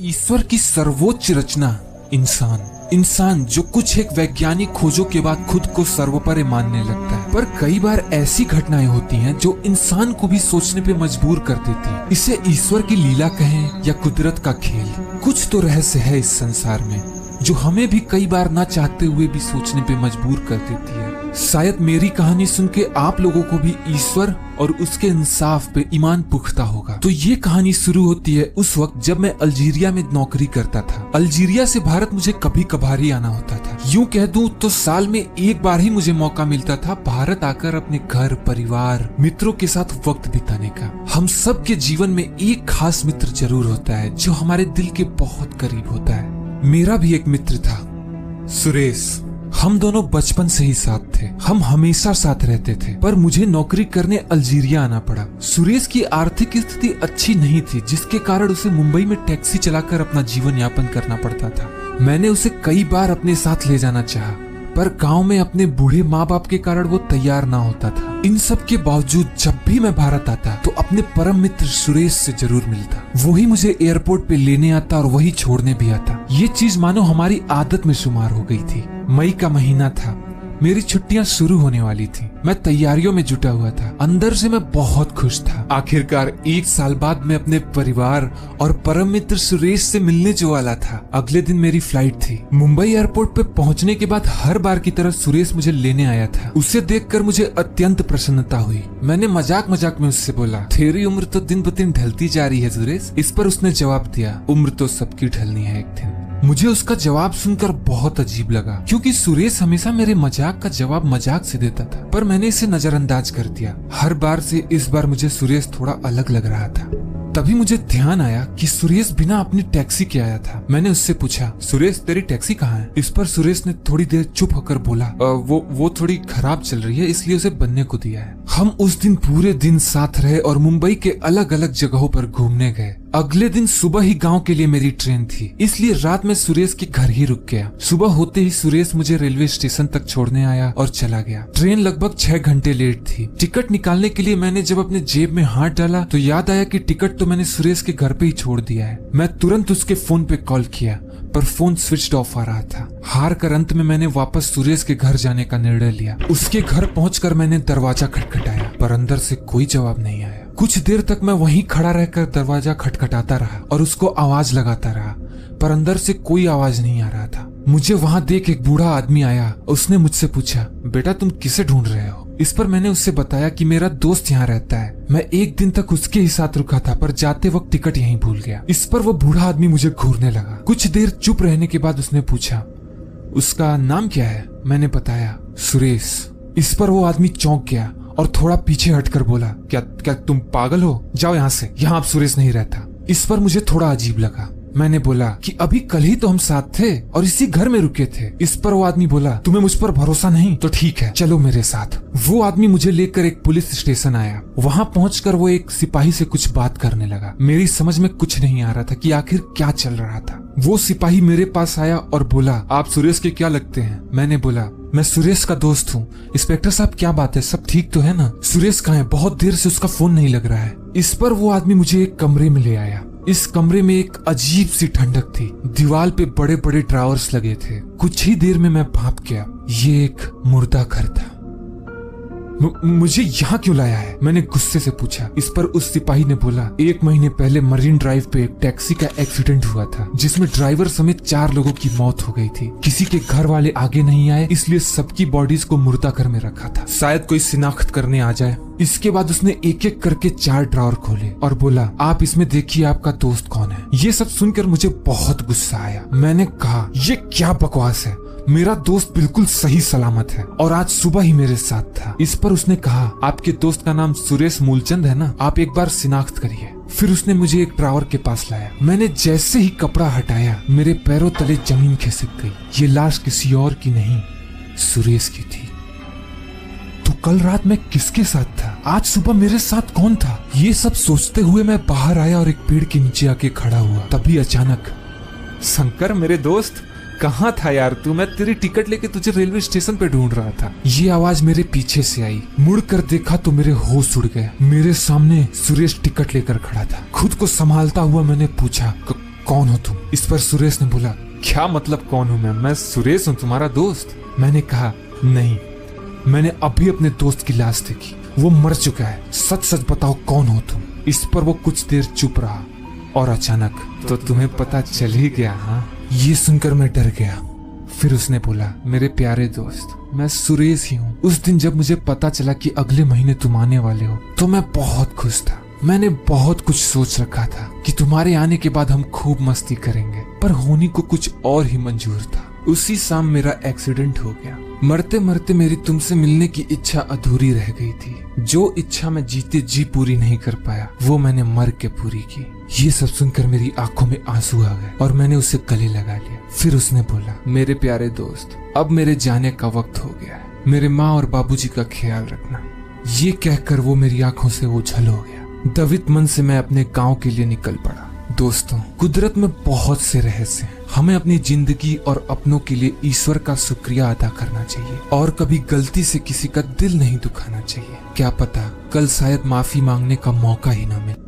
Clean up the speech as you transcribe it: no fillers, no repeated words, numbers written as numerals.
ईश्वर की सर्वोच्च रचना इंसान। इंसान जो कुछ एक वैज्ञानिक खोजों के बाद खुद को सर्वोपरि मानने लगता है, पर कई बार ऐसी घटनाएं होती हैं जो इंसान को भी सोचने पे मजबूर कर देती है। इसे ईश्वर की लीला कहें या कुदरत का खेल, कुछ तो रहस्य है इस संसार में जो हमें भी कई बार ना चाहते हुए भी सोचने पे मजबूर कर देती है। शायद मेरी कहानी सुन के आप लोगों को भी ईश्वर और उसके इंसाफ पे ईमान पुख्ता होगा। तो ये कहानी शुरू होती है उस वक्त जब मैं अल्जीरिया में नौकरी करता था। अल्जीरिया से भारत मुझे कभी कभार ही आना होता था। यूं कह दूं तो साल में एक बार ही मुझे मौका मिलता था भारत आकर अपने घर, परिवार, मित्रों के साथ वक्त बिताने का। हम सब के जीवन में एक खास मित्र जरूर होता है जो हमारे दिल के बहुत करीब होता है। मेरा भी एक मित्र था, सुरेश। हम दोनों बचपन से ही साथ थे, हम हमेशा साथ रहते थे, पर मुझे नौकरी करने अल्जीरिया आना पड़ा। सुरेश की आर्थिक स्थिति अच्छी नहीं थी, जिसके कारण उसे मुंबई में टैक्सी चलाकर अपना जीवन यापन करना पड़ता था। मैंने उसे कई बार अपने साथ ले जाना चाहा, पर गांव में अपने बूढ़े माँ बाप के कारण वो तैयार ना होता था। इन सब के बावजूद जब भी मैं भारत आता तो अपने परम मित्र सुरेश से जरूर मिलता। वही मुझे एयरपोर्ट पे लेने आता और वही छोड़ने भी आता। ये चीज मानो हमारी आदत में शुमार हो गई थी। मई का महीना था, मेरी छुट्टियां शुरू होने वाली थी। मैं तैयारियों में जुटा हुआ था। अंदर से मैं बहुत खुश था। आखिरकार एक साल बाद मैं अपने परिवार और परम मित्र सुरेश से मिलने जो वाला था। अगले दिन मेरी फ्लाइट थी। मुंबई एयरपोर्ट पे पहुंचने के बाद हर बार की तरह सुरेश मुझे लेने आया था। उसे देखकर मुझे अत्यंत प्रसन्नता हुई। मैंने मजाक मजाक में उससे बोला, तेरी उम्र तो दिन ब दिन ढलती जा रही है सुरेश। इस पर उसने जवाब दिया, उम्र तो सबकी ढलनी है एक दिन। मुझे उसका जवाब सुनकर बहुत अजीब लगा, क्योंकि सुरेश हमेशा मेरे मजाक का जवाब मजाक से देता था, पर मैंने इसे नजरअंदाज कर दिया। हर बार से इस बार मुझे सुरेश थोड़ा अलग लग रहा था। तभी मुझे ध्यान आया कि सुरेश बिना अपनी टैक्सी के आया था। मैंने उससे पूछा, सुरेश तेरी टैक्सी कहाँ है? इस पर सुरेश ने थोड़ी देर चुप होकर बोला, वो थोड़ी खराब चल रही है, इसलिए उसे बनने को दिया है। हम उस दिन पूरे दिन साथ रहे और मुंबई के अलग अलग जगहों पर घूमने गए। अगले दिन सुबह ही गांव के लिए मेरी ट्रेन थी, इसलिए रात में सुरेश के घर ही रुक गया। सुबह होते ही सुरेश मुझे रेलवे स्टेशन तक छोड़ने आया और चला गया। ट्रेन लगभग 6 घंटे लेट थी। टिकट निकालने के लिए मैंने जब अपने जेब में हाथ डाला तो याद आया कि टिकट तो मैंने सुरेश के घर पे ही छोड़ दिया है। मैं तुरंत उसके फोन पे कॉल किया, पर फोन स्विच ऑफ आ रहा था। हार कर अंत में मैंने वापस सुरेश के घर जाने का निर्णय लिया। उसके घर पहुंचकर मैंने दरवाजा खटखटाया, पर अंदर से कोई जवाब नहीं आया। कुछ देर तक मैं वहीं खड़ा रहकर दरवाजा खटखटाता रहा और उसको आवाज लगाता रहा, पर अंदर से कोई आवाज नहीं आ रहा था। मुझे वहां देख एक बूढ़ा आदमी आया। उसने मुझसे पूछा, बेटा तुम किसे ढूंढ रहे हो? इस पर मैंने उससे बताया कि मेरा दोस्त यहाँ रहता है। मैं एक दिन तक उसके ही साथ रुका था, पर जाते वक्त टिकट यहीं भूल गया। इस पर वो बूढ़ा आदमी मुझे घूरने लगा। कुछ देर चुप रहने के बाद उसने पूछा, उसका नाम क्या है? मैंने बताया, सुरेश। इस पर वो आदमी चौंक गया और थोड़ा पीछे हटकर बोला, क्या तुम पागल हो? जाओ यहाँ से, यहाँ अब सुरेश नहीं रहता। इस पर मुझे थोड़ा अजीब लगा। मैंने बोला कि अभी कल ही तो हम साथ थे और इसी घर में रुके थे। इस पर वो आदमी बोला, तुम्हें मुझ पर भरोसा नहीं? तो ठीक है, चलो मेरे साथ। वो आदमी मुझे लेकर एक पुलिस स्टेशन आया। वहां पहुंचकर वो एक सिपाही से कुछ बात करने लगा। मेरी समझ में कुछ नहीं आ रहा था कि आखिर क्या चल रहा था। वो सिपाही मेरे पास आया और बोला, आप सुरेश के क्या लगते हैं? मैंने बोला, मैं सुरेश का दोस्त हूँ। इंस्पेक्टर साहब क्या बात है, सब ठीक तो है ना? सुरेश कहाँ है? बहुत देर से उसका फोन नहीं लग रहा है। इस पर वो आदमी मुझे एक कमरे में ले आया। इस कमरे में एक अजीब सी ठंडक थी। दीवार पे बड़े बड़े ड्रावर्स लगे थे। कुछ ही देर में मैं भाप गया। ये एक मुर्दा घर था। मुझे यहाँ क्यों लाया है? मैंने गुस्से से पूछा। इस पर उस सिपाही ने बोला, 1 महीने पहले मरीन ड्राइव पे एक टैक्सी का एक्सीडेंट हुआ था, जिसमें ड्राइवर समेत 4 लोगों की मौत हो गई थी। किसी के घर वाले आगे नहीं आए, इसलिए सबकी बॉडीज को मुर्दा घर में रखा था, शायद कोई शिनाख्त करने आ जाए। इसके बाद उसने एक एक करके 4 ड्रॉअर खोले और बोला, आप इसमें देखिए आपका दोस्त कौन है। ये सब सुनकर मुझे बहुत गुस्सा आया। मैंने कहा, ये क्या बकवास है? मेरा दोस्त बिल्कुल सही सलामत है और आज सुबह ही मेरे साथ था। इस पर उसने कहा, आपके दोस्त का नाम सुरेश मूलचंद है ना? आप एक बार शिनाख्त करिए। फिर उसने मुझे एक ड्रावर के पास लाया। मैंने जैसे ही कपड़ा हटाया, मेरे पैरों तले जमीन खिसक गई। ये लाश किसी और की नहीं, सुरेश की थी। तो कल रात मैं किसके साथ था? आज सुबह मेरे साथ कौन था? ये सब सोचते हुए मैं बाहर आया और एक पेड़ के नीचे आके खड़ा हुआ। तभी अचानक, शंकर मेरे दोस्त, कहाँ था यार तू? मैं तेरी टिकट लेके तुझे रेलवे स्टेशन पे ढूंढ रहा था। ये आवाज मेरे पीछे से आई। मुड़ कर देखा तो मेरे होश उड़ गए। मेरे सामने सुरेश टिकट लेकर खड़ा था। खुद को संभालता हुआ मैंने पूछा, कौन हो तुम? इस पर सुरेश ने बोला, क्या मतलब कौन हूँ मैं सुरेश हूँ, तुम्हारा दोस्त। मैंने कहा, नहीं, मैंने अभी अपने दोस्त की लाश देखी, वो मर चुका है, सच सच बताओ कौन हो तुम? इस पर वो कुछ देर चुप रहा और अचानक, तो तुम्हें पता चल ही गया हाँ? ये सुनकर मैं डर गया। फिर उसने बोला, मेरे प्यारे दोस्त, मैं सुरेश ही हूँ। उस दिन जब मुझे पता चला कि अगले महीने तुम आने वाले हो तो मैं बहुत खुश था। मैंने बहुत कुछ सोच रखा था कि तुम्हारे आने के बाद हम खूब मस्ती करेंगे, पर होनी को कुछ और ही मंजूर था। उसी शाम मेरा एक्सीडेंट हो गया। मरते मरते मेरी तुमसे मिलने की इच्छा अधूरी रह गई थी। जो इच्छा मैं जीते जी पूरी नहीं कर पाया, वो मैंने मर के पूरी की। ये सब सुनकर मेरी आंखों में आंसू आ गए और मैंने उसे गले लगा लिया। फिर उसने बोला, मेरे प्यारे दोस्त, अब मेरे जाने का वक्त हो गया है। मेरे माँ और बाबूजी का ख्याल रखना। ये कहकर वो मेरी आंखों से ओझल हो गया। दवित मन से मैं अपने गांव के लिए निकल पड़ा। दोस्तों, कुदरत में बहुत से रहस्य हैं। हमें अपनी जिंदगी और अपनों के लिए ईश्वर का शुक्रिया अदा करना चाहिए और कभी गलती से किसी का दिल नहीं दुखाना चाहिए। क्या पता कल शायद माफी मांगने का मौका ही ना मिले।